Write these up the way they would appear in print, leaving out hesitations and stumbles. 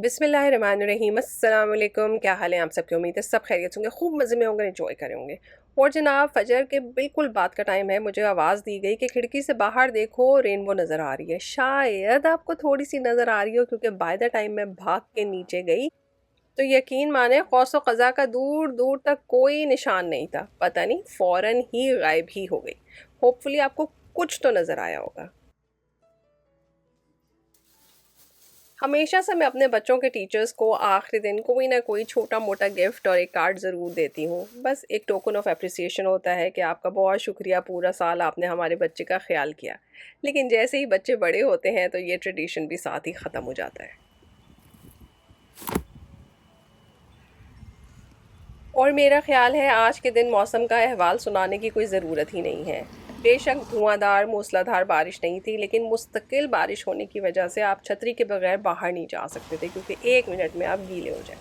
बिस्मिल्लाहिर्रहमानिर्रहीम। अस्सलाम वालेकुम। क्या हाल है आप सबके? उम्मीद है सब खैरियत होंगे, खूब मज़े में होंगे, एंजॉय करे होंगे। और जनाब फजर के बिल्कुल बाद का टाइम है। मुझे आवाज़ दी गई कि खिड़की से बाहर देखो, रेनबो नज़र आ रही है। शायद आपको थोड़ी सी नज़र आ रही हो, क्योंकि बाय द टाइम मैं भाग के नीचे गई तो यकीन माने कौसो क़ज़ा का दूर दूर तक कोई निशान नहीं था। पता नहीं फ़ौरन ही गायब ही हो गई। होपफुली आपको कुछ तो नज़र आया होगा। हमेशा से मैं अपने बच्चों के टीचर्स को आखिरी दिन कोई ना कोई छोटा मोटा गिफ्ट और एक कार्ड ज़रूर देती हूँ। बस एक टोकन ऑफ अप्रिसिएशन होता है कि आपका बहुत शुक्रिया, पूरा साल आपने हमारे बच्चे का ख्याल किया। लेकिन जैसे ही बच्चे बड़े होते हैं तो ये ट्रेडिशन भी साथ ही ख़त्म हो जाता है। और मेरा ख्याल है आज के दिन मौसम का अहवाल सुनाने की कोई ज़रूरत ही नहीं है। बेशक धुआंधार मूसलाधार बारिश नहीं थी, लेकिन मुस्तकिल बारिश होने की वजह से आप छतरी के बगैर बाहर नहीं जा सकते थे, क्योंकि एक मिनट में आप गीले हो जाए।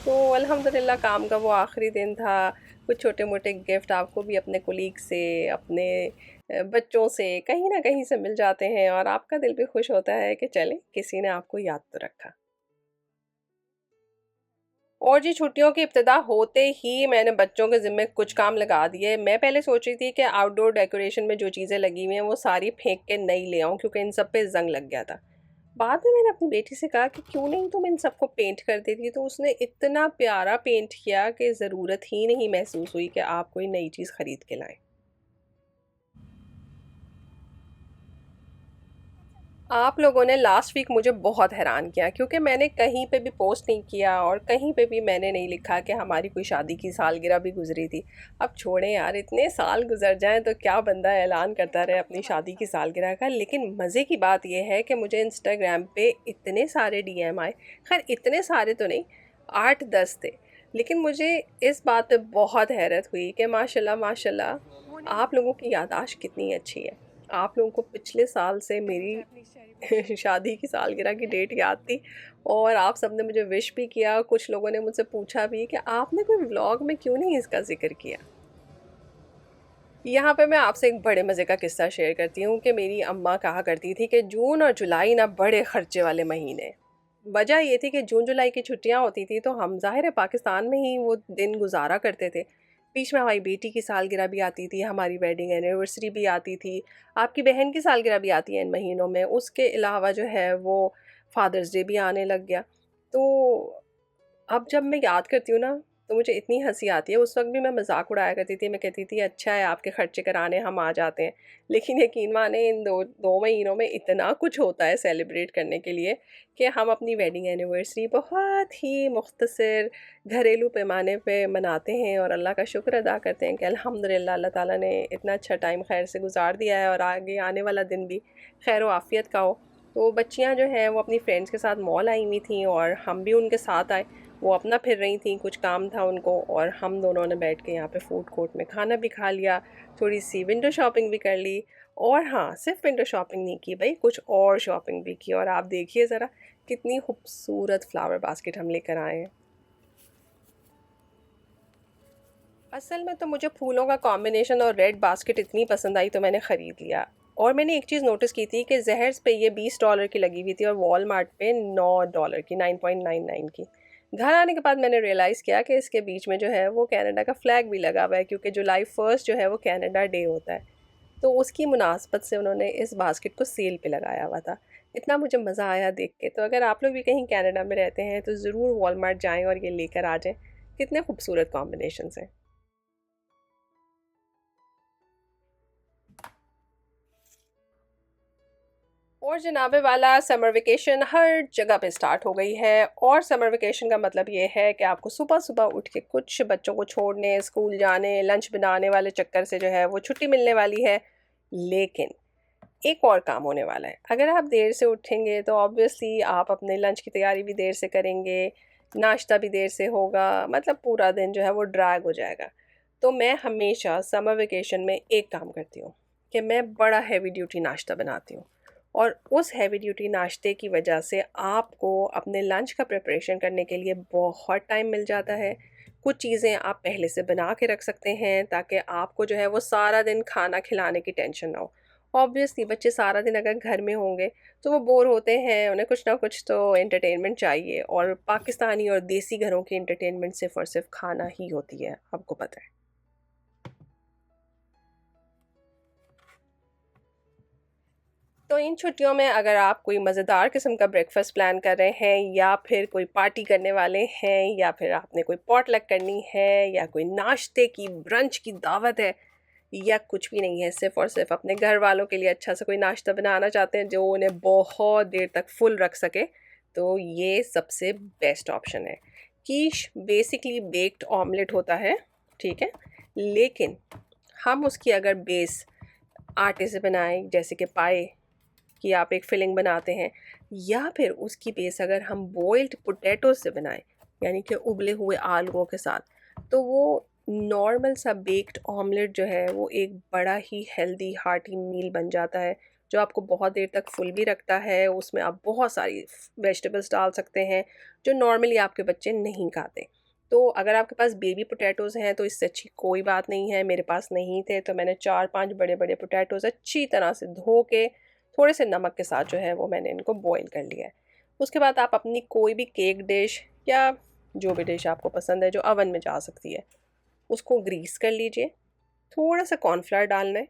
तो अल्हम्दुलिल्लाह काम का वो आखिरी दिन था। कुछ छोटे मोटे गिफ्ट आपको भी अपने कोलीग से, अपने बच्चों से कहीं ना कहीं से मिल जाते हैं, और आपका दिल भी खुश होता है कि चले किसी ने आपको याद तो रखा। और जी छुट्टियों की इब्तिदा होते ही मैंने बच्चों के ज़िम्मे कुछ काम लगा दिए। मैं पहले सोच रही थी कि आउटडोर डेकोरेशन में जो चीज़ें लगी हुई हैं वो सारी फेंक के नई ले आऊँ, क्योंकि इन सब पे ज़ंग लग गया था। बाद में मैंने अपनी बेटी से कहा कि क्यों नहीं तुम इन सबको पेंट कर देती, तो उसने इतना प्यारा पेंट किया कि ज़रूरत ही नहीं महसूस हुई कि आप कोई नई चीज़ ख़रीद के लाएं। आप लोगों ने लास्ट वीक मुझे बहुत हैरान किया, क्योंकि मैंने कहीं पे भी पोस्ट नहीं किया और कहीं पे भी मैंने नहीं लिखा कि हमारी कोई शादी की सालगिरह भी गुजरी थी। अब छोड़ें यार, इतने साल गुजर जाएं तो क्या बंदा ऐलान करता रहे अपनी शादी की सालगिरह का। लेकिन मज़े की बात यह है कि मुझे इंस्टाग्राम पे इतने सारे डीएम आए। खैर इतने सारे तो नहीं, 8-10 थे। लेकिन मुझे इस बात पे बहुत हैरत हुई कि माशाल्लाह माशाल्लाह आप लोगों की याददाश्त कितनी अच्छी है। आप लोगों को पिछले साल से मेरी शादी की सालगिरह की डेट याद थी, और आप सबने मुझे विश भी किया। कुछ लोगों ने मुझसे पूछा भी कि आपने कोई व्लॉग में क्यों नहीं इसका जिक्र किया। यहाँ पे मैं आपसे एक बड़े मज़े का किस्सा शेयर करती हूँ कि मेरी अम्मा कहा करती थी कि जून और जुलाई ना बड़े खर्चे वाले महीने। वजह ये थी कि जून जुलाई की छुट्टियाँ होती थी तो हम ज़ाहिर है पाकिस्तान में ही वो दिन गुजारा करते थे। बीच में हमारी बेटी की सालगिरह भी आती थी, हमारी वेडिंग एनिवर्सरी भी आती थी, आपकी बहन की सालगिरह भी आती है इन महीनों में। उसके अलावा जो है वो फादर्स डे भी आने लग गया। तो अब जब मैं याद करती हूँ ना, तो मुझे इतनी हँसी आती है। उस वक़्त भी मैं मज़ाक उड़ाया करती थी। मैं कहती थी अच्छा है आपके खर्चे कराने हम आ जाते हैं। लेकिन यकीन माने इन 2 महीनों में इतना कुछ होता है सेलिब्रेट करने के लिए कि हम अपनी वेडिंग एनिवर्सरी बहुत ही मुख्तसर घरेलू पैमाने पे मनाते हैं, और अल्लाह का शुक्र अदा करते हैं कि अल्हम्दुलिल्लाह अल्लाह ताला ने इतना अच्छा टाइम खैर से गुज़ार दिया है, और आगे आने वाला दिन भी खैर व आफ़ियत का हो। तो बच्चियाँ जो हैं वो अपनी फ्रेंड्स के साथ मॉल आई हुई थीं, और हम भी उनके साथ आए। वो अपना फिर रही थी, कुछ काम था उनको, और हम दोनों ने बैठ के यहाँ पे फूड कोर्ट में खाना भी खा लिया, थोड़ी सी विंडो शॉपिंग भी कर ली। और हाँ, सिर्फ विंडो शॉपिंग नहीं की भाई, कुछ और शॉपिंग भी की। और आप देखिए ज़रा कितनी खूबसूरत फ्लावर बास्केट हम लेकर आए हैं। असल में तो मुझे फूलों का कॉम्बिनेशन और रेड बास्केट इतनी पसंद आई तो मैंने ख़रीद लिया। और मैंने एक चीज़ नोटिस की थी कि जहर्स पे ये $20 की लगी हुई थी, और वॉलमार्ट पे $9 की, 9.99 की। घर आने के बाद मैंने रियलाइज़ किया कि इसके बीच में जो है वो कनाडा का फ्लैग भी लगा हुआ है, क्योंकि जुलाई 1 जो है वो कनाडा डे होता है। तो उसकी मुनासबत से उन्होंने इस बास्केट को सेल पे लगाया हुआ था। इतना मुझे मज़ा आया देख के। तो अगर आप लोग भी कहीं कनाडा में रहते हैं तो ज़रूर वॉलमार्ट जाएं और ये लेकर आ जाएं। कितने खूबसूरत कॉम्बिनेशन हैं। और जनाबे वाला समर वेकेशन हर जगह पे स्टार्ट हो गई है। और समर वेकेशन का मतलब ये है कि आपको सुबह सुबह उठ के कुछ बच्चों को छोड़ने, स्कूल जाने, लंच बनाने वाले चक्कर से जो है वो छुट्टी मिलने वाली है। लेकिन एक और काम होने वाला है। अगर आप देर से उठेंगे तो ऑब्वियसली आप अपने लंच की तैयारी भी देर से करेंगे, नाश्ता भी देर से होगा, मतलब पूरा दिन जो है वो ड्रैग हो जाएगा। तो मैं हमेशा समर वेकेशन में एक काम करती हूँ कि मैं बड़ा हैवी ड्यूटी नाश्ता बनाती हूँ, और उस हैवी ड्यूटी नाश्ते की वजह से आपको अपने लंच का प्रिपरेशन करने के लिए बहुत टाइम मिल जाता है। कुछ चीज़ें आप पहले से बना के रख सकते हैं ताकि आपको जो है वो सारा दिन खाना खिलाने की टेंशन ना हो। ऑब्वियसली बच्चे सारा दिन अगर घर में होंगे तो वो बोर होते हैं, उन्हें कुछ ना कुछ तो एंटरटेनमेंट चाहिए, और पाकिस्तानी और देसी घरों की एंटरटेनमेंट सिर्फ और सिर्फ खाना ही होती है, आपको पता है। तो इन छुट्टियों में अगर आप कोई मज़ेदार किस्म का ब्रेकफास्ट प्लान कर रहे हैं, या फिर कोई पार्टी करने वाले हैं, या फिर आपने कोई पॉटलक करनी है, या कोई नाश्ते की ब्रंच की दावत है, या कुछ भी नहीं है, सिर्फ और सिर्फ अपने घर वालों के लिए अच्छा सा कोई नाश्ता बनाना चाहते हैं जो उन्हें बहुत देर तक फुल रख सके, तो ये सबसे बेस्ट ऑप्शन है। कीश बेसिकली बेक्ड ऑमलेट होता है, ठीक है, लेकिन हम उसकी अगर बेस आटे से बनाएं, जैसे कि पाए कि आप एक फिलिंग बनाते हैं, या फिर उसकी बेस अगर हम बॉइल्ड पोटैटो से बनाएं, यानी कि उबले हुए आलूओं के साथ, तो वो नॉर्मल सा बेक्ड ऑमलेट जो है वो एक बड़ा ही हेल्दी हार्टी मील बन जाता है, जो आपको बहुत देर तक फुल भी रखता है। उसमें आप बहुत सारी वेजिटेबल्स डाल सकते हैं जो नॉर्मली आपके बच्चे नहीं खाते। तो अगर आपके पास बेबी पोटैटोज़ हैं तो इससे अच्छी कोई बात नहीं है। मेरे पास नहीं थे तो मैंने 4-5 बड़े बड़े पोटैटोज़ अच्छी तरह से धो के थोड़े से नमक के साथ जो है वो मैंने इनको बॉईल कर लिया है। उसके बाद आप अपनी कोई भी केक डिश या जो भी डिश आपको पसंद है जो अवन में जा सकती है, उसको ग्रीस कर लीजिए। थोड़ा सा कॉर्नफ्लावर डालना है।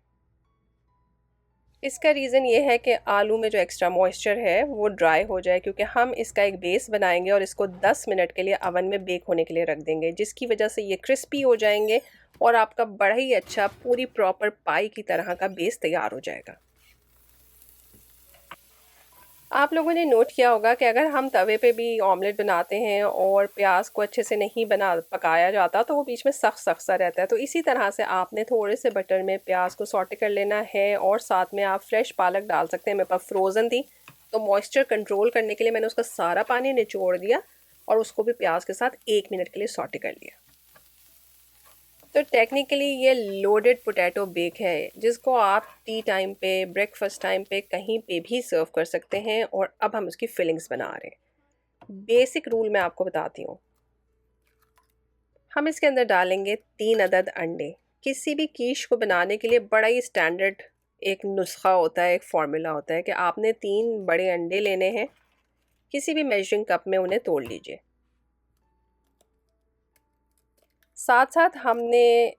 इसका रीज़न ये है कि आलू में जो एक्स्ट्रा मॉइस्चर है वो ड्राई हो जाए, क्योंकि हम इसका एक बेस बनाएंगे और इसको 10 मिनट के लिए अवन में बेक होने के लिए रख देंगे, जिसकी वजह से ये क्रिस्पी हो जाएंगे और आपका बड़ा ही अच्छा पूरी प्रॉपर पाई की तरह का बेस तैयार हो जाएगा। आप लोगों ने नोट किया होगा कि अगर हम तवे पे भी ऑमलेट बनाते हैं और प्याज को अच्छे से नहीं बना पकाया जाता तो वो बीच में सख्त सख्त सा रहता है। तो इसी तरह से आपने थोड़े से बटर में प्याज को सॉटे कर लेना है, और साथ में आप फ्रेश पालक डाल सकते हैं। मेरे पास फ्रोज़न थी तो मॉइस्चर कंट्रोल करने के लिए मैंने उसका सारा पानी निचोड़ दिया और उसको भी प्याज के साथ 1 मिनट के लिए सॉटे कर लिया। तो टेक्निकली ये लोडेड पोटैटो बेक है, जिसको आप टी टाइम पे, ब्रेकफास्ट टाइम पे, कहीं पे भी सर्व कर सकते हैं। और अब हम उसकी फिलिंग्स बना रहे हैं। बेसिक रूल मैं आपको बताती हूँ। हम इसके अंदर डालेंगे 3 अदद अंडे। किसी भी कीश को बनाने के लिए बड़ा ही स्टैंडर्ड एक नुस्खा होता है, एक फार्मूला होता है कि आपने 3 बड़े अंडे लेने हैं, किसी भी मेजरिंग कप में उन्हें तोड़ लीजिए। साथ साथ हमने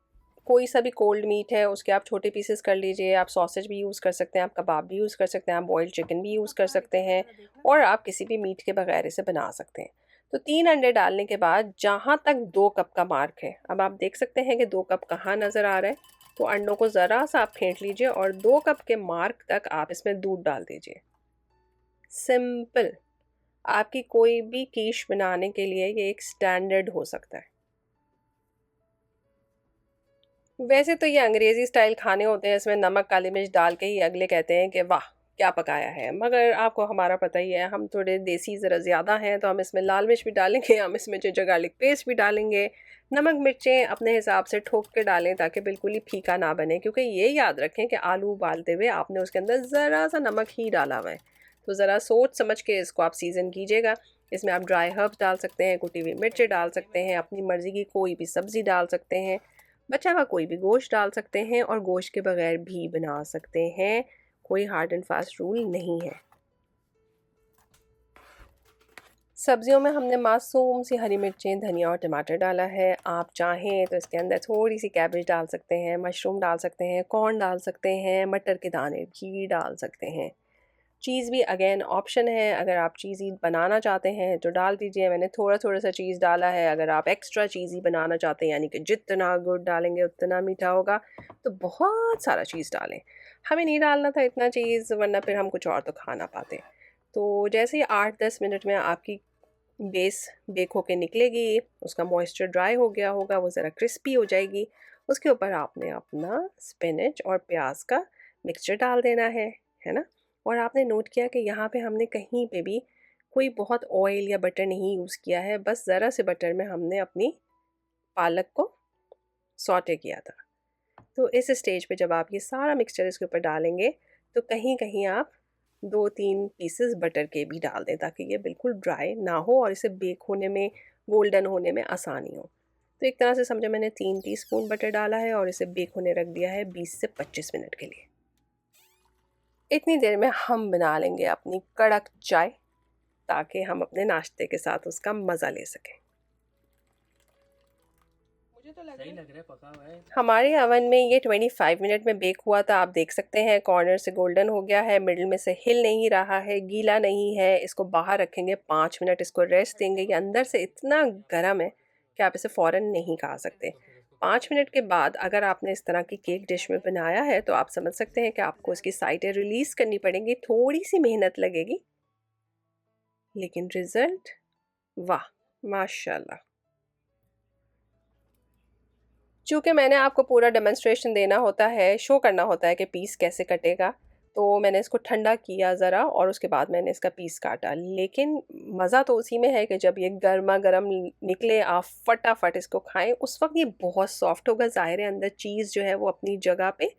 कोई सा भी कोल्ड मीट है उसके आप छोटे पीसेस कर लीजिए। आप सॉसेज भी यूज़ कर सकते हैं, आप कबाब भी यूज़ कर सकते हैं, आप बॉइल्ड चिकन भी यूज़ कर सकते हैं, और आप किसी भी मीट के बगैर इसे बना सकते हैं। तो 3 अंडे डालने के बाद जहाँ तक 2 कप का मार्क है, अब आप देख सकते हैं कि 2 कप कहाँ नज़र आ रहा है। तो अंडों को ज़रा सा आप फेंट लीजिए और 2 कप के मार्क तक आप इसमें दूध डाल दीजिए। सिंपल। आपकी कोई भी कीश बनाने के लिए ये एक स्टैंडर्ड हो सकता है। वैसे तो ये अंग्रेज़ी स्टाइल खाने होते हैं, इसमें नमक काली मिर्च डाल के ही अगले कहते हैं कि वाह क्या पकाया है। मगर आपको हमारा पता ही है, हम थोड़े देसी ज़रा ज़्यादा हैं, तो हम इसमें लाल मिर्च भी डालेंगे, हम इसमें जिंजर गार्लिक पेस्ट भी डालेंगे। नमक मिर्चें अपने हिसाब से ठोक के डालें ताकि बिल्कुल ही फीका ना बने, क्योंकि ये याद रखें कि आलू उबालते हुए आपने उसके अंदर ज़रा सा नमक ही डाला हुआ है। तो ज़रा सोच समझ के इसको आप सीज़न कीजिएगा। इसमें आप ड्राई हर्ब्स डाल सकते हैं, कुटी हुई मिर्चें डाल सकते हैं, अपनी मर्ज़ी की कोई भी सब्ज़ी डाल सकते हैं, बचा हुआ कोई भी गोश्त डाल सकते हैं, और गोश्त के बगैर भी बना सकते हैं। कोई हार्ड एंड फास्ट रूल नहीं है। सब्जियों में हमने मासूम सी हरी मिर्चें, धनिया और टमाटर डाला है। आप चाहें तो इसके अंदर थोड़ी सी कैबेज डाल सकते हैं, मशरूम डाल सकते हैं, कॉर्न डाल सकते हैं, मटर के दाने भी डाल सकते हैं। चीज़ भी अगेन ऑप्शन है, अगर आप चीज़ी बनाना चाहते हैं तो डाल दीजिए। मैंने थोड़ा थोड़ा सा चीज़ डाला है। अगर आप एक्स्ट्रा चीज़ी बनाना चाहते हैं, यानी कि जितना गुड़ डालेंगे उतना मीठा होगा, तो बहुत सारा चीज़ डालें। हमें नहीं डालना था इतना चीज़, वरना फिर हम कुछ और तो खा ना पाते। तो जैसे ही 8-10 मिनट में आपकी बेस बेक होके निकलेगी, उसका मॉइस्चर ड्राई हो गया होगा, वो ज़रा क्रिस्पी हो जाएगी, उसके ऊपर आपने अपना स्पिनच और प्याज का मिक्सचर डाल देना है ना। और आपने नोट किया कि यहाँ पे हमने कहीं पे भी कोई बहुत ऑयल या बटर नहीं यूज़ किया है, बस ज़रा से बटर में हमने अपनी पालक को सॉटे किया था। तो इस स्टेज पे जब आप ये सारा मिक्सचर इसके ऊपर डालेंगे, तो कहीं कहीं आप 2-3 पीसेस बटर के भी डाल दें, ताकि ये बिल्कुल ड्राई ना हो और इसे बेक होने में, गोल्डन होने में आसानी हो। तो एक तरह से समझो मैंने 3 टीस्पून बटर डाला है और इसे बेक होने रख दिया है 20 से 25 मिनट के लिए। इतनी देर में हम बना लेंगे अपनी कड़क चाय, ताकि हम अपने नाश्ते के साथ उसका मज़ा ले सकें। मुझे तो सही लग रहा है, पका हुआ है। हमारे ओवन में ये 25 मिनट में बेक हुआ था। आप देख सकते हैं कॉर्नर से गोल्डन हो गया है, मिडिल में से हिल नहीं रहा है, गीला नहीं है। इसको बाहर रखेंगे 5 मिनट, इसको रेस्ट देंगे। ये अंदर से इतना गर्म है कि आप इसे फ़ौरन नहीं खा सकते। 5 मिनट के बाद अगर आपने इस तरह की केक डिश में बनाया है तो आप समझ सकते हैं कि आपको इसकी साइडें रिलीज़ करनी पड़ेंगी, थोड़ी सी मेहनत लगेगी, लेकिन रिज़ल्ट वाह, माशाल्लाह। चूँकि मैंने आपको पूरा डेमोंस्ट्रेशन देना होता है, शो करना होता है कि पीस कैसे कटेगा, तो मैंने इसको ठंडा किया ज़रा और उसके बाद मैंने इसका पीस काटा। लेकिन मज़ा तो उसी में है कि जब ये गरमा-गरम निकले, आप फटाफट इसको खाएँ। उस वक़्त ये बहुत सॉफ्ट होगा, ज़ाहिर है अंदर चीज़ जो है वो अपनी जगह पे,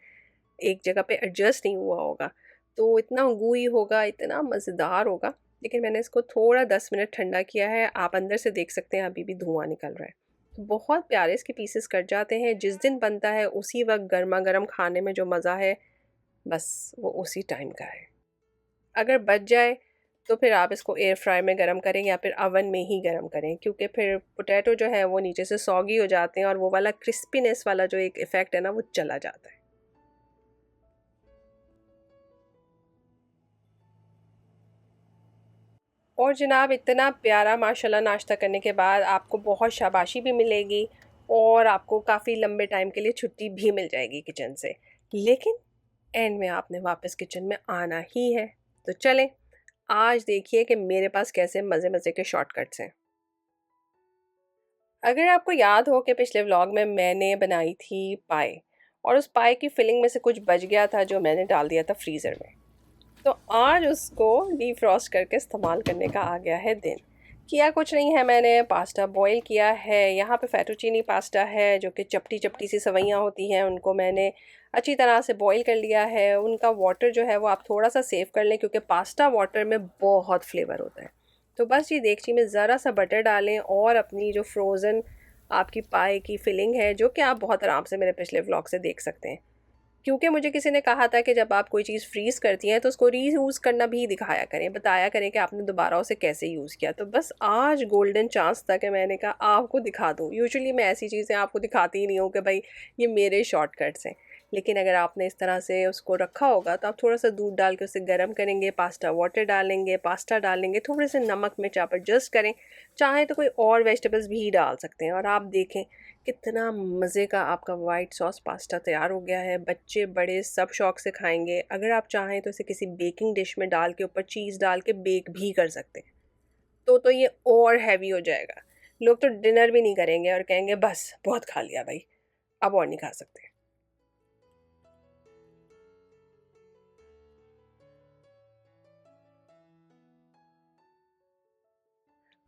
एक जगह पे एडजस्ट नहीं हुआ होगा, तो इतना गूई होगा, इतना मज़ेदार होगा। लेकिन मैंने इसको थोड़ा 10 मिनट ठंडा किया है। आप अंदर से देख सकते हैं अभी भी धुआँ निकल रहा है। तो बहुत प्यारे इसके पीसेस कट जाते हैं। जिस दिन बनता है उसी वक्त गरमा-गरम खाने में जो मज़ा है, बस वो उसी टाइम का है। अगर बच जाए तो फिर आप इसको एयर फ्रायर में गरम करें या फिर ओवन में ही गरम करें, क्योंकि फिर पोटैटो जो है वो नीचे से सॉगी हो जाते हैं और वो वाला क्रिस्पीनेस वाला जो एक इफ़ेक्ट है ना, वो चला जाता है। और जनाब इतना प्यारा माशाल्लाह नाश्ता करने के बाद आपको बहुत शाबाशी भी मिलेगी और आपको काफ़ी लंबे टाइम के लिए छुट्टी भी मिल जाएगी किचन से। लेकिन एंड में आपने वापस किचन में आना ही है। तो चलें, आज देखिए कि मेरे पास कैसे मज़े मज़े के शॉर्टकट्स हैं। अगर आपको याद हो कि पिछले व्लॉग में मैंने बनाई थी पाई, और उस पाई की फिलिंग में से कुछ बच गया था जो मैंने डाल दिया था फ्रीज़र में। तो आज उसको डीफ्रॉस्ट करके इस्तेमाल करने का आ गया है दिन। किया कुछ नहीं है, मैंने पास्ता बॉईल किया है। यहाँ पे फेटोचीनी पास्ता है जो कि चपटी चपटी सी सवैयाँ होती हैं, उनको मैंने अच्छी तरह से बॉईल कर लिया है। उनका वाटर जो है वो आप थोड़ा सा सेव कर लें, क्योंकि पास्ता वाटर में बहुत फ्लेवर होता है। तो बस ये देगची में ज़रा सा बटर डालें और अपनी जो फ्रोज़न आपकी पाई की फिलिंग है, जो कि आप बहुत आराम से मेरे पिछले व्लॉग से देख सकते हैं, क्योंकि मुझे किसी ने कहा था कि जब आप कोई चीज़ फ्रीज़ करती हैं तो उसको रीयूज़ करना भी दिखाया करें, बताया करें कि आपने दोबारा उसे कैसे यूज़ किया। तो बस आज गोल्डन चांस था कि मैंने कहा आपको दिखा दूँ। यूजुअली मैं ऐसी चीज़ें आपको दिखाती ही नहीं हूँ कि भाई ये मेरे शॉर्टकट्स हैं। लेकिन अगर आपने इस तरह से उसको रखा होगा तो आप थोड़ा सा दूध डाल के उसे गर्म करेंगे, पास्ता वाटर डालेंगे, पास्ता डालेंगे, थोड़े से नमक मिर्च आप एडजस्ट करें। चाहे तो कोई और वेजिटेबल्स भी डाल सकते हैं और आप देखें कितना मज़े का आपका वाइट सॉस पास्ता तैयार हो गया है। बच्चे बड़े सब शौक से खाएंगे। अगर आप चाहें तो इसे किसी बेकिंग डिश में डाल के ऊपर चीज़ डाल के बेक भी कर सकते हैं, तो ये और हैवी हो जाएगा। लोग तो डिनर भी नहीं करेंगे और कहेंगे बस बहुत खा लिया भाई, अब और नहीं खा सकते।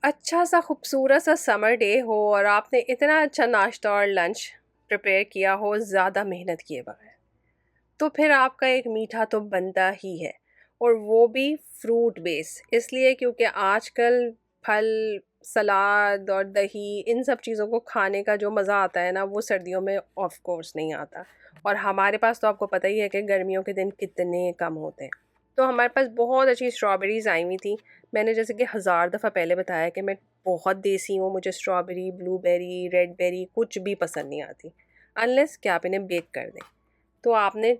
अच्छा सा खूबसूरत सा समर डे हो और आपने इतना अच्छा नाश्ता और लंच प्रिपेयर किया हो ज़्यादा मेहनत किए बगैर, तो फिर आपका एक मीठा तो बनता ही है। और वो भी फ्रूट बेस, इसलिए क्योंकि आजकल फल, सलाद और दही, इन सब चीज़ों को खाने का जो मज़ा आता है ना, वो सर्दियों में ऑफ कोर्स नहीं आता। और हमारे पास तो आपको पता ही है कि गर्मियों के दिन कितने कम होते हैं। तो हमारे पास बहुत अच्छी स्ट्रॉबेरीज़ आई हुई थी। मैंने जैसे कि हज़ार दफ़ा पहले बताया कि मैं बहुत देसी हूँ, मुझे स्ट्रॉबेरी, ब्लूबेरी, रेडबेरी कुछ भी पसंद नहीं आती, अनलेस कि आप इन्हें बेक कर दें। तो आपने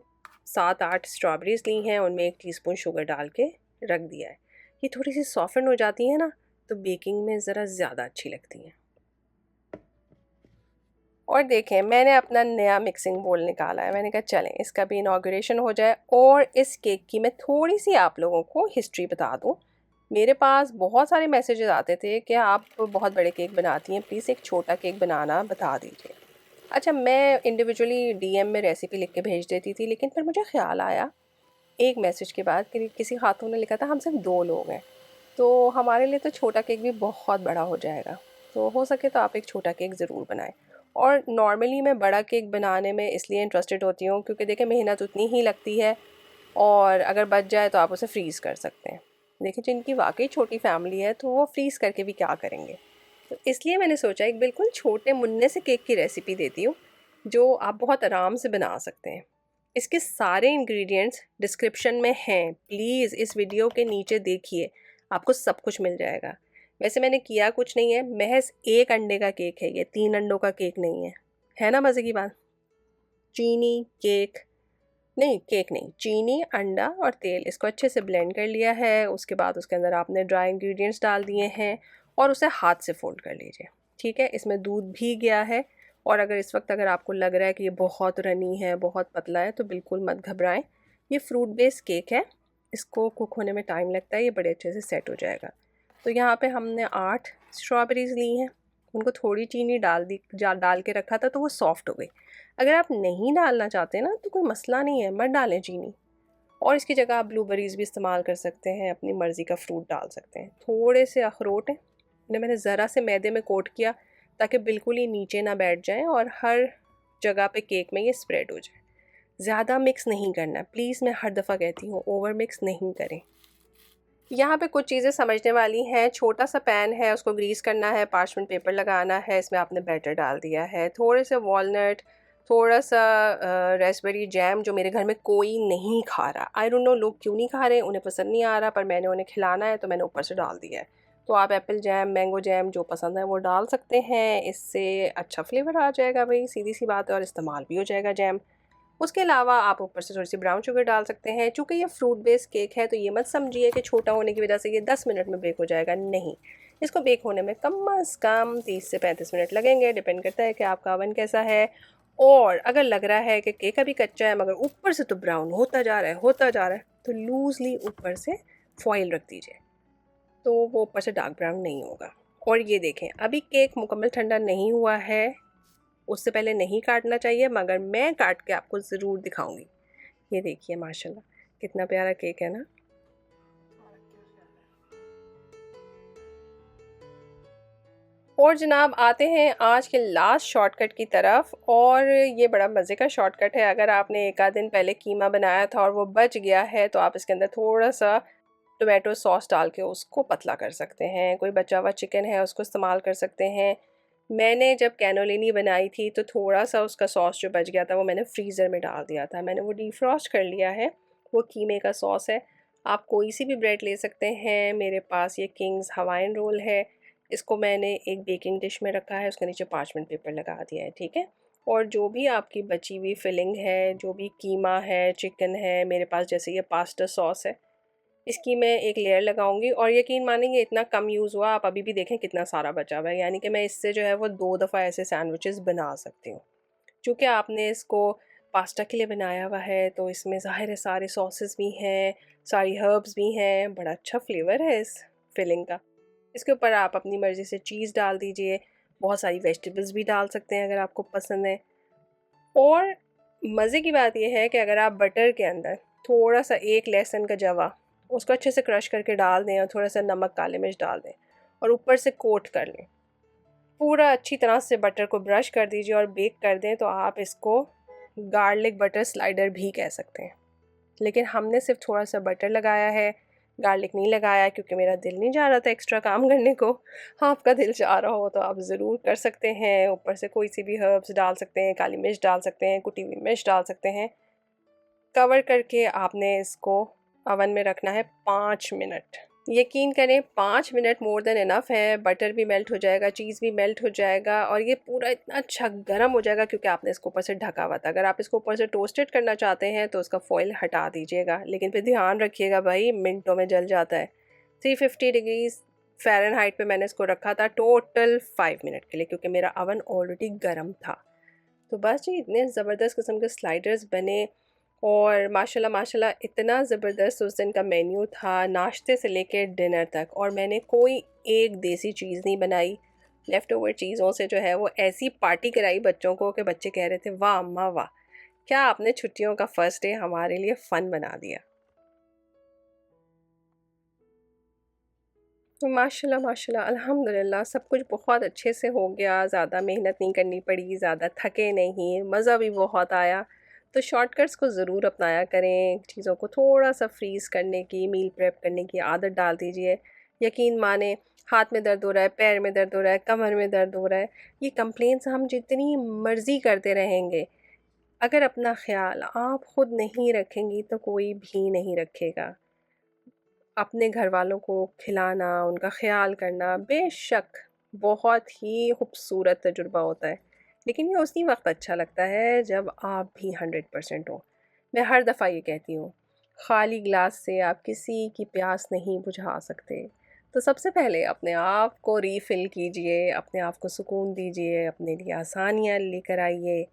7-8 स्ट्रॉबेरीज़ ली हैं, उनमें 1 टीस्पून शुगर डाल के रख दिया है। ये थोड़ी-सी सॉफ्टन हो जाती हैं ना, तो बेकिंग में ज़रा ज़्यादा अच्छी लगती हैं। और देखें, मैंने अपना नया मिक्सिंग बोल निकाला है। मैंने कहा चलें इसका भी इनॉग्रेशन हो जाए और इस केक की मैं थोड़ी-सी आप लोगों को हिस्ट्री बता दूँ। मेरे पास बहुत सारे मैसेजेस आते थे कि आप बहुत बड़े केक बनाती हैं, प्लीज़ एक छोटा केक बनाना बता दीजिए। अच्छा, मैं इंडिविजुअली डीएम में रेसिपी लिख के भेज देती थी, लेकिन फिर मुझे ख़्याल आया एक मैसेज के बाद कि किसी खातून ने लिखा था हम सिर्फ 2 लोग हैं, तो हमारे लिए तो छोटा केक भी बहुत बड़ा हो जाएगा। तो हो सके तो आप एक छोटा केक ज़रूर बनाएं। और नॉर्मली मैं बड़ा केक बनाने में इसलिए इंटरेस्टेड होती हूँ क्योंकि देखिए मेहनत उतनी ही लगती है और अगर बच जाए तो आप उसे फ्रीज़ कर सकते हैं। देखिए जिनकी वाकई छोटी फैमिली है तो वो फ्रीज़ करके भी क्या करेंगे। तो इसलिए मैंने सोचा एक बिल्कुल छोटे मुन्ने से केक की रेसिपी देती हूँ जो आप बहुत आराम से बना सकते हैं। इसके सारे इंग्रेडिएंट्स डिस्क्रिप्शन में हैं, प्लीज़ इस वीडियो के नीचे देखिए, आपको सब कुछ मिल जाएगा। वैसे मैंने किया कुछ नहीं है, महज़ 1 अंडे का केक है ये, 3 अंडों का केक नहीं है। है ना मज़े की बात? चीनी, केक नहीं, केक नहीं, चीनी, अंडा और तेल इसको अच्छे से ब्लेंड कर लिया है। उसके बाद उसके अंदर आपने ड्राई इंग्रेडिएंट्स डाल दिए हैं और उसे हाथ से फ़ोल्ड कर लीजिए, ठीक है? इसमें दूध भी गया है और अगर इस वक्त अगर आपको लग रहा है कि ये बहुत रनी है, बहुत पतला है, तो बिल्कुल मत घबराएं। ये फ्रूट बेस्ड केक है, इसको कुक होने में टाइम लगता है, ये बड़े अच्छे से सेट हो जाएगा। तो यहाँ पे हमने 8 स्ट्रॉबेरीज़ ली हैं, उनको थोड़ी चीनी डाल के रखा था तो वो सॉफ्ट हो गई। अगर आप नहीं डालना चाहते ना तो कोई मसला नहीं है, मत डालें चीनी। और इसकी जगह आप ब्लूबेरीज़ भी इस्तेमाल कर सकते हैं, अपनी मर्ज़ी का फ्रूट डाल सकते हैं। थोड़े से अखरोट हैं, इन्हें मैंने ज़रा से मैदे में कोट किया ताकि बिल्कुल ही नीचे ना बैठ जाएं और हर जगह पे केक में ये स्प्रेड हो जाए। ज़्यादा मिक्स नहीं करना प्लीज़, मैं हर दफ़ा कहती हूँ, ओवर मिक्स नहीं करें। यहाँ पे कुछ चीज़ें समझने वाली हैं। छोटा सा पैन है, उसको ग्रीस करना है, पार्चमेंट पेपर लगाना है, इसमें आपने बैटर डाल दिया है, थोड़े से वॉलनट, थोड़ा सा रेसबेरी जैम जो मेरे घर में कोई नहीं खा रहा। आई डोंट नो लोग क्यों नहीं खा रहे, उन्हें पसंद नहीं आ रहा, पर मैंने उन्हें खिलाना है तो मैंने ऊपर से डाल दिया है। तो आप एप्पल जैम, मैंगो जैम जो पसंद है वो डाल सकते हैं, इससे अच्छा फ्लेवर आ जाएगा भाई, सीधी सी बात है, और इस्तेमाल भी हो जाएगा जैम। उसके अलावा आप ऊपर से थोड़ी सी ब्राउन शुगर डाल सकते हैं। चूँकि ये फ्रूट बेस्ड केक है तो ये मत समझिए कि छोटा होने की वजह से ये 10 मिनट में बेक हो जाएगा, नहीं। इसको बेक होने में कम से कम 30 से 35 मिनट लगेंगे, डिपेंड करता है कि आपका ओवन कैसा है। और अगर लग रहा है कि केक अभी कच्चा है मगर ऊपर से तो ब्राउन होता जा रहा है, तो लूज़ली ऊपर से फॉइल रख दीजिए, तो वो ऊपर से डार्क ब्राउन नहीं होगा। और ये देखें, अभी केक मुकम्मल ठंडा नहीं हुआ है, उससे पहले नहीं काटना चाहिए, मगर मैं काट के आपको ज़रूर दिखाऊंगी। ये देखिए माशाल्लाह कितना प्यारा केक है ना। और जनाब आते हैं आज के लास्ट शॉर्टकट की तरफ, और ये बड़ा मज़े का शॉर्टकट है। अगर आपने एक आध दिन पहले कीमा बनाया था और वो बच गया है तो आप इसके अंदर थोड़ा सा टोमेटो सॉस डाल के उसको पतला कर सकते हैं। कोई बचा हुआ चिकन है उसको इस्तेमाल कर सकते हैं। मैंने जब कैनोलिनी बनाई थी तो थोड़ा सा उसका सॉस जो बच गया था वो मैंने फ्रीज़र में डाल दिया था, मैंने वो डीफ्रॉस्ट कर लिया है। वो कीमे का सॉस है। आप कोई सी भी ब्रेड ले सकते हैं, मेरे पास ये किंग्स हवाइन रोल है, इसको मैंने एक बेकिंग डिश में रखा है, उसके नीचे पार्चमेंट पेपर लगा दिया है, ठीक है। और जो भी आपकी बची हुई फिलिंग है, जो भी कीमा है, चिकन है, मेरे पास जैसे ये पास्ता सॉस है, इसकी मैं एक लेयर लगाऊंगी। और यकीन मानेंगे इतना कम यूज़ हुआ, आप अभी भी देखें कितना सारा बचा हुआ है, यानी कि मैं इससे जो है वो 2 दफ़ा ऐसे सैंडविचेस बना सकती हूँ। चूँकि आपने इसको पास्ता के लिए बनाया हुआ है तो इसमें ज़ाहिर है सारे सॉसेस भी हैं, सारी हर्ब्स भी हैं, बड़ा अच्छा फ्लेवर है इस फिलिंग का। इसके ऊपर आप अपनी मर्ज़ी से चीज़ डाल दीजिए, बहुत सारी वेजिटेबल्स भी डाल सकते हैं अगर आपको पसंद है। और मज़े की बात यह है कि अगर आप बटर के अंदर थोड़ा सा एक लहसुन का जवा उसको अच्छे से क्रश करके डाल दें और थोड़ा सा नमक काली मिर्च डाल दें और ऊपर से कोट कर लें, पूरा अच्छी तरह से बटर को ब्रश कर दीजिए और बेक कर दें, तो आप इसको गार्लिक बटर स्लाइडर भी कह सकते हैं। लेकिन हमने सिर्फ थोड़ा सा बटर लगाया है, गार्लिक नहीं लगाया, क्योंकि मेरा दिल नहीं जा रहा था एक्स्ट्रा काम करने को। हाँ, आपका दिल चाह रहा हो तो आप ज़रूर कर सकते हैं, ऊपर से कोई सी भी हर्ब्स डाल सकते हैं, काली मिर्च डाल सकते हैं, कुटी हुई मिर्च डाल सकते हैं। कवर करके आपने इसको अवन में रखना है 5 मिनट। यकीन करें 5 मिनट मोर देन इनफ है, बटर भी मेल्ट हो जाएगा, चीज़ भी मेल्ट हो जाएगा और ये पूरा इतना अच्छा गर्म हो जाएगा क्योंकि आपने इसको ऊपर से ढका हुआ था। अगर आप इसको ऊपर से टोस्टेड करना चाहते हैं तो उसका फॉइल हटा दीजिएगा, लेकिन फिर ध्यान रखिएगा भाई मिनटों में जल जाता है। 350 डिग्री फ़ारेनहाइट पे मैंने इसको रखा था टोटल 5 मिनट के लिए, क्योंकि मेरा अवन ऑलरेडी गर्म था। तो बस जी इतने ज़बरदस्त किस्म के स्लाइडर्स बने और माशाल्लाह माशाल्लाह इतना ज़बरदस्त उस दिन का मेन्यू था, नाश्ते से लेकर डिनर तक। और मैंने कोई एक देसी चीज़ नहीं बनाई, लेफ़्ट ओवर चीज़ों से जो है वो ऐसी पार्टी कराई बच्चों को कि बच्चे कह रहे थे वाह अम्मा वाह, क्या आपने छुट्टियों का फ़र्स्ट डे हमारे लिए फ़न बना दिया। तो माशाल्लाह माशाल्लाह अल्हम्दुलिल्लाह सब कुछ बहुत अच्छे से हो गया, ज़्यादा मेहनत नहीं करनी पड़ी, ज़्यादा थके नहीं, मज़ा भी बहुत आया। तो शॉर्टकट्स को ज़रूर अपनाया करें, चीज़ों को थोड़ा सा फ्रीज़ करने की, मील प्रेप करने की आदत डाल दीजिए। यकीन माने हाथ में दर्द हो रहा है, पैर में दर्द हो रहा है, कमर में दर्द हो रहा है, ये कंप्लेंट्स हम जितनी मर्ज़ी करते रहेंगे, अगर अपना ख्याल आप खुद नहीं रखेंगी तो कोई भी नहीं रखेगा। अपने घर वालों को खिलाना, उनका ख्याल करना बेशक बहुत ही खूबसूरत तजुर्बा होता है, लेकिन ये उसी वक्त अच्छा लगता है जब आप भी 100% हो। मैं हर दफ़ा ये कहती हूँ, खाली ग्लास से आप किसी की प्यास नहीं बुझा सकते। तो सबसे पहले अपने आप को रीफ़िल कीजिए, अपने आप को सुकून दीजिए, अपने लिए आसानियाँ लेकर आइए।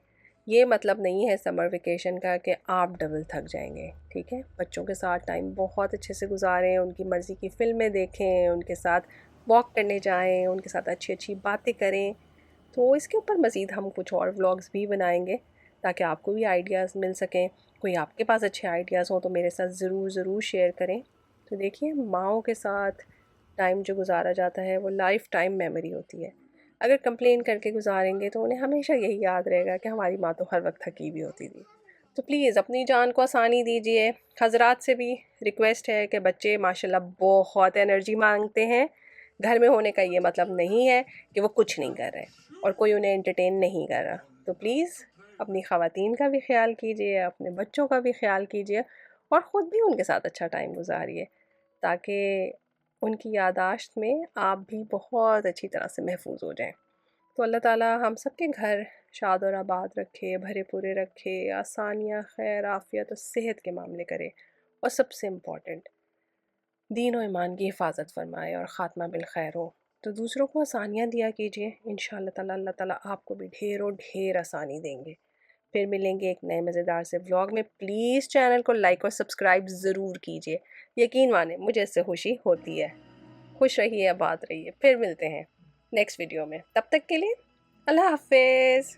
ये मतलब नहीं है समर वेकेशन का कि आप डबल थक जाएंगे, ठीक है। बच्चों के साथ टाइम बहुत अच्छे से गुजारें, उनकी मर्ज़ी की फ़िल्में देखें, उनके साथ वॉक करने जाएं, उनके साथ अच्छी अच्छी बातें करें। तो इसके ऊपर मज़ीद हम कुछ और व्लॉग्स भी बनाएंगे ताकि आपको भी आइडियाज़ मिल सकें। कोई आपके पास अच्छे आइडियाज़ हों तो मेरे साथ ज़रूर ज़रूर शेयर करें। तो देखिए, माँओं के साथ टाइम जो गुजारा जाता है वो लाइफ टाइम मेमोरी होती है। अगर कंप्लेन करके गुजारेंगे तो उन्हें हमेशा यही याद रहेगा कि हमारी माँ तो हर वक्त थकी भी होती थी। तो प्लीज़ अपनी जान को आसानी दीजिए। हजरात से भी रिक्वेस्ट है कि बच्चे माशाल्लाह बहुत एनर्जी मांगते हैं। घर में होने का ये मतलब नहीं है कि वो कुछ नहीं कर रहे और कोई उन्हें एंटरटेन नहीं कर रहा। तो प्लीज़ अपनी ख़वातीन का भी ख्याल कीजिए, अपने बच्चों का भी ख्याल कीजिए और ख़ुद भी उनके साथ अच्छा टाइम गुजारिए, ताकि उनकी याददाश्त में आप भी बहुत अच्छी तरह से महफूज हो जाएं। तो अल्लाह ताला हम सब के घर शाद और आबाद रखे, भरे पूरे रखे, आसानियाँ, खैर, आफ़ियत और सेहत के मामले करे और सबसे इम्पोर्टेंट दीन और ईमान की हिफाजत फरमाए और ख़ात्मा बिल खैर हो। तो दूसरों को आसानियाँ दिया कीजिए, इंशाअल्लाह ताला अल्लाह ताला आपको भी ढेरों ढेर आसानी देंगे। फिर मिलेंगे एक नए मज़ेदार से व्लॉग में। प्लीज़ चैनल को लाइक और सब्सक्राइब ज़रूर कीजिए। यकीन माने मुझे इससे खुशी होती है। खुश रहिए, आबाद रहिए। फिर मिलते हैं नेक्स्ट वीडियो में। तब तक के लिए अल्लाह हाफ़िज़।